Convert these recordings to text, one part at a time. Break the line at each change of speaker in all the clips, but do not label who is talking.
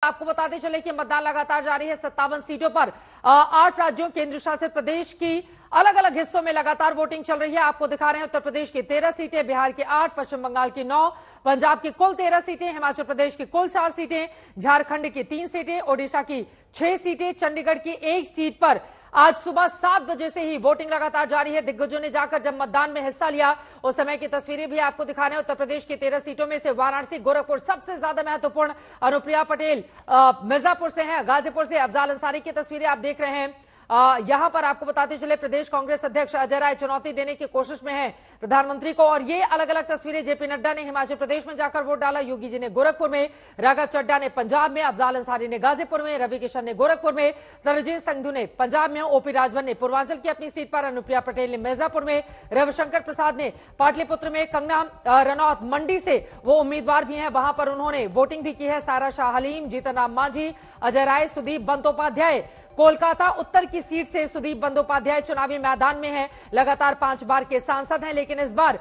आपको बताते चले कि मतदान लगातार जारी है 57 सीटों पर। 8 राज्यों केंद्र शासित प्रदेश की अलग अलग हिस्सों में लगातार वोटिंग चल रही है। आपको दिखा रहे हैं उत्तर प्रदेश की 13 सीटें, बिहार की 8, पश्चिम बंगाल की 9, पंजाब की कुल 13 सीटें, हिमाचल प्रदेश की कुल 4 सीटें, झारखंड की 3 सीटें, ओडिशा की 6 सीटें, चंडीगढ़ की 1 सीट पर आज सुबह 7 बजे से ही वोटिंग लगातार जारी है। दिग्गजों ने जाकर जब मतदान में हिस्सा लिया उस समय की तस्वीरें भी आपको दिखा रहे हैं। उत्तर प्रदेश की 13 सीटों में से वाराणसी, गोरखपुर सबसे ज्यादा महत्वपूर्ण, अनुप्रिया पटेल मिर्जापुर से हैं, गाजीपुर से अफजाल अंसारी की तस्वीरें आप देख रहे हैं। यहां पर आपको बताते चले प्रदेश कांग्रेस अध्यक्ष अजय राय चुनौती देने की कोशिश में हैं प्रधानमंत्री को। और ये अलग अलग तस्वीरें, जेपी नड्डा ने हिमाचल प्रदेश में जाकर वोट डाला, योगी जी ने गोरखपुर में, राघव चड्ढा ने पंजाब में, अफजाल अंसारी ने गाजीपुर में, रवि किशन ने गोरखपुर में, तरनजीत संधू ने पंजाब में, ओपी राजभर ने पूर्वांचल की अपनी सीट पर, अनुप्रिया पटेल ने मिर्जापुर में, रविशंकर प्रसाद ने पाटलिपुत्र में, कंगना रनौत मंडी से वो उम्मीदवार भी हैं, वहां पर उन्होंने वोटिंग भी की है। सारा शाह हलीम, जीतन राम मांझी, अजय राय, सुदीप बंदोपाध्याय कोलकाता उत्तर की सीट से सुदीप बंदोपाध्याय चुनावी मैदान में हैं, लगातार 5 बार के सांसद हैं, लेकिन इस बार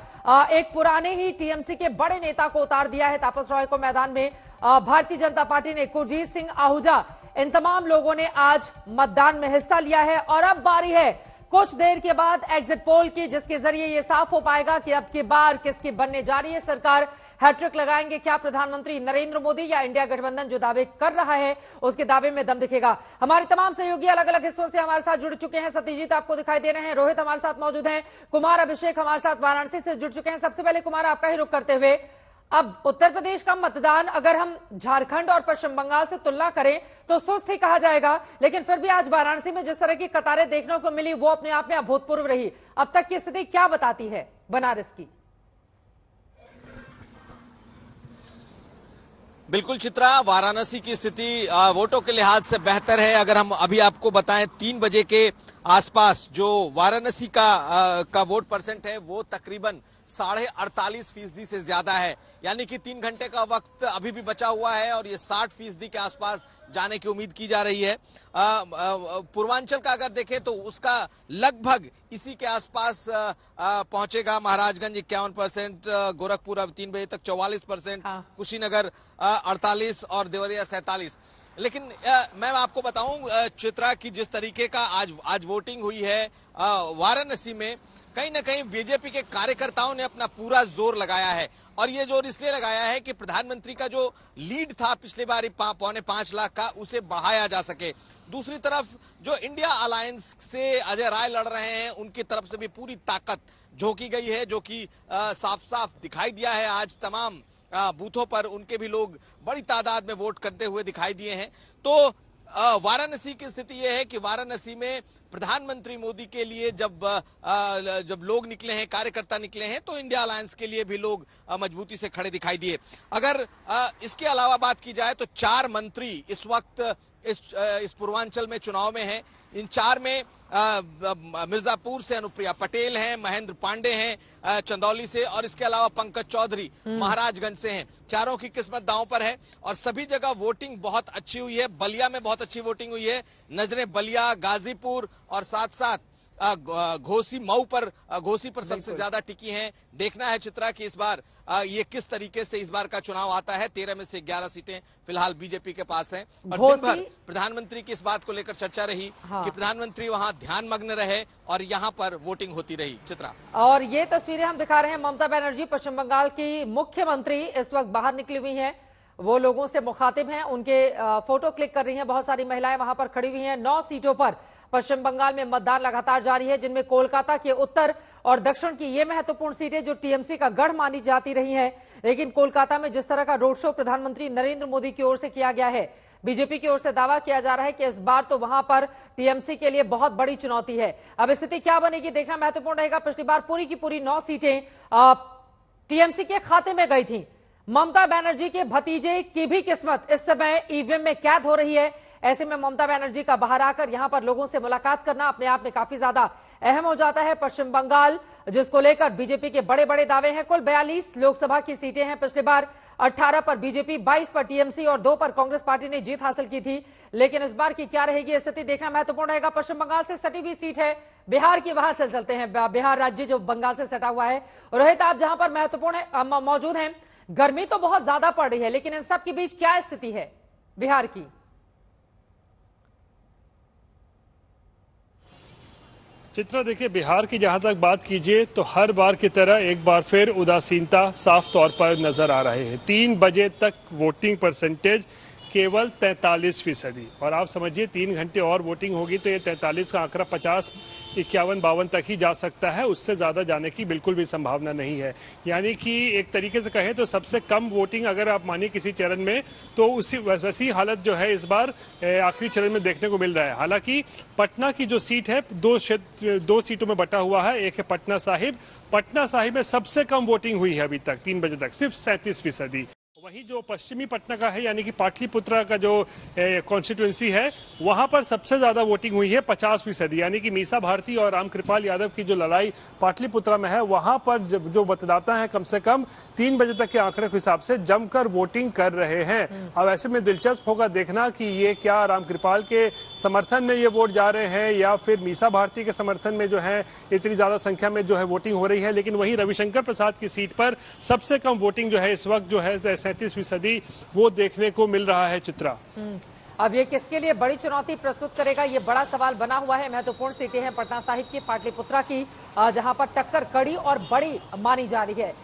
एक पुराने ही टीएमसी के बड़े नेता को उतार दिया है तापस रॉय को मैदान में। भारतीय जनता पार्टी ने कुलजीत सिंह आहूजा, इन तमाम लोगों ने आज मतदान में हिस्सा लिया है। और अब बारी है कुछ देर के बाद एग्जिट पोल की, जिसके जरिए यह साफ हो पाएगा कि अब की बार किसकी बनने जा रही है सरकार। हैट्रिक लगाएंगे क्या प्रधानमंत्री नरेंद्र मोदी, या इंडिया गठबंधन जो दावे कर रहा है उसके दावे में दम दिखेगा। हमारे तमाम सहयोगी अलग अलग हिस्सों से हमारे साथ जुड़ चुके हैं। सतीजीत आपको दिखाई दे रहे हैं, रोहित हमारे साथ मौजूद हैं, कुमार अभिषेक हमारे साथ वाराणसी से जुड़ चुके हैं। सबसे पहले कुमार, आपका ही रुख करते हुए, अब उत्तर प्रदेश का मतदान अगर हम झारखंड और पश्चिम बंगाल से तुलना करें तो सुस्त ही कहा जाएगा, लेकिन फिर भी आज वाराणसी में जिस तरह की कतारें देखने को मिली वो अपने आप में अभूतपूर्व रही। अब तक की स्थिति क्या बताती है बनारस की?
बिल्कुल चित्रा, वाराणसी की स्थिति वोटों के लिहाज से बेहतर है। अगर हम अभी आपको बताएं 3 बजे के आसपास जो वाराणसी का वोट परसेंट है वो तकरीबन 48.5% से ज्यादा है, यानी कि 3 घंटे का वक्त अभी भी बचा हुआ है और ये 60% के आसपास जाने की उम्मीद की जा रही है। पूर्वांचल का अगर देखें तो उसका लगभग इसी के आसपास पहुंचेगा। महाराजगंज 51%, गोरखपुर अब 3 बजे तक 44%, कुशीनगर 48% और देवरिया 47%। लेकिन मैं आपको बताऊं चित्रा की जिस तरीके का आज वोटिंग हुई है वाराणसी में, कहीं ना कहीं बीजेपी के कार्यकर्ताओं ने अपना पूरा जोर लगाया है। और ये जोर इसलिए लगाया है कि प्रधानमंत्री का जो लीड था पिछली बार 5.25 लाख का, उसे बढ़ाया जा सके। दूसरी तरफ जो इंडिया अलायंस से अजय राय लड़ रहे हैं उनकी तरफ से भी पूरी ताकत झोंकी गई है, जो कि साफ साफ दिखाई दिया है। आज तमाम बूथों पर उनके भी लोग बड़ी तादाद में वोट करते हुए दिखाई दिए हैं। तो वाराणसी की स्थिति यह है कि वाराणसी में प्रधानमंत्री मोदी के लिए जब लोग निकले हैं, कार्यकर्ता निकले हैं, तो इंडिया अलायंस के लिए भी लोग मजबूती से खड़े दिखाई दिए। अगर इसके अलावा बात की जाए तो 4 मंत्री इस वक्त इस पूर्वांचल में चुनाव में हैं। इन 4 में मिर्जापुर से अनुप्रिया पटेल हैं, महेंद्र पांडे हैं चंदौली से, और इसके अलावा पंकज चौधरी महाराजगंज से हैं। चारों की किस्मत दांव पर है और सभी जगह वोटिंग बहुत अच्छी हुई है। बलिया में बहुत अच्छी वोटिंग हुई है। नजरें बलिया, गाजीपुर और साथ साथ घोसी मऊ पर, घोसी पर सबसे ज्यादा टिकी हैं। देखना है चित्रा कि इस बार ये किस तरीके से इस बार का चुनाव आता है। 13 में से 11 सीटें फिलहाल बीजेपी के पास हैं। और दिन भर प्रधानमंत्री की इस बात को लेकर चर्चा रही कि प्रधानमंत्री वहां ध्यान मग्न रहे और यहां पर वोटिंग होती रही। चित्रा,
और ये तस्वीरें हम दिखा रहे हैं, ममता बनर्जी पश्चिम बंगाल की मुख्यमंत्री इस वक्त बाहर निकली हुई हैं, वो लोगों से मुखातिब हैं, उनके फोटो क्लिक कर रही हैं। बहुत सारी महिलाएं वहां पर खड़ी हुई हैं। 9 सीटों पर पश्चिम बंगाल में मतदान लगातार जारी है, जिनमें कोलकाता के उत्तर और दक्षिण की ये महत्वपूर्ण सीटें जो टीएमसी का गढ़ मानी जाती रही हैं। लेकिन कोलकाता में जिस तरह का रोड शो प्रधानमंत्री नरेंद्र मोदी की ओर से किया गया है, बीजेपी की ओर से दावा किया जा रहा है कि इस बार तो वहां पर टीएमसी के लिए बहुत बड़ी चुनौती है। अब स्थिति क्या बनेगी देखना महत्वपूर्ण रहेगा। पिछली बार पूरी की पूरी 9 सीटें टीएमसी के खाते में गई थी। ममता बनर्जी के भतीजे की भी किस्मत इस समय ईवीएम में कैद हो रही है। ऐसे में ममता बनर्जी का बाहर आकर यहां पर लोगों से मुलाकात करना अपने आप में काफी ज्यादा अहम हो जाता है। पश्चिम बंगाल जिसको लेकर बीजेपी के बड़े बड़े दावे हैं, कुल 42 लोकसभा की सीटें हैं। पिछली बार 18 पर बीजेपी, 22 पर टीएमसी और 2 पर कांग्रेस पार्टी ने जीत हासिल की थी। लेकिन इस बार की क्या रहेगी स्थिति देखना महत्वपूर्ण रहेगा। पश्चिम बंगाल से सटी हुई सीट है बिहार की, वहां चलते हैं। बिहार राज्य जो बंगाल से सटा हुआ है। रोहित, आप जहां पर मौजूद हैं, गर्मी तो बहुत ज्यादा पड़ रही है, लेकिन इन सब के बीच क्या स्थिति है? बिहार की।
चित्रा, देखिए, बिहार की जहां तक बात कीजिए तो हर बार की तरह एक बार फिर उदासीनता साफ तौर पर नजर आ रहे हैं। 3 बजे तक वोटिंग परसेंटेज केवल 43%। और आप समझिए 3 घंटे और वोटिंग होगी तो ये 43 का आंकड़ा 50, 51, 52 तक ही जा सकता है। उससे ज्यादा जाने की बिल्कुल भी संभावना नहीं है। यानी कि एक तरीके से कहें तो सबसे कम वोटिंग अगर आप मानिए किसी चरण में, तो उसी वैसी हालत जो है इस बार आखिरी चरण में देखने को मिल रहा है। हालांकि पटना की जो सीट है दो सीटों में बटा हुआ है। एक है पटना साहिब। पटना साहिब में सबसे कम वोटिंग हुई है अभी तक 3 बजे तक, सिर्फ 37%। वहीं जो पश्चिमी पटना का है यानी कि पाटलिपुत्रा का जो कॉन्स्टिट्यूएंसी है, वहां पर सबसे ज्यादा वोटिंग हुई है 50%। यानी कि मीसा भारती और रामकृपाल यादव की जो लड़ाई पाटलिपुत्रा में है, वहां पर जो मतदाता है कम से कम 3 बजे तक के आंकड़े के हिसाब से जमकर वोटिंग कर रहे हैं। अब ऐसे में दिलचस्प होगा देखना कि ये क्या रामकृपाल के समर्थन में ये वोट जा रहे हैं या फिर मीसा भारती के समर्थन में जो है इतनी ज्यादा संख्या में जो है वोटिंग हो रही है। लेकिन वहीं रविशंकर प्रसाद की सीट पर सबसे कम वोटिंग जो है इस वक्त जो है 37% वो देखने को मिल रहा है। चित्रा,
अब ये किसके लिए बड़ी चुनौती प्रस्तुत करेगा, ये बड़ा सवाल बना हुआ है। महत्वपूर्ण सीटें हैं पटना साहिब की, पाटलिपुत्रा की, जहां पर टक्कर कड़ी और बड़ी मानी जा रही है।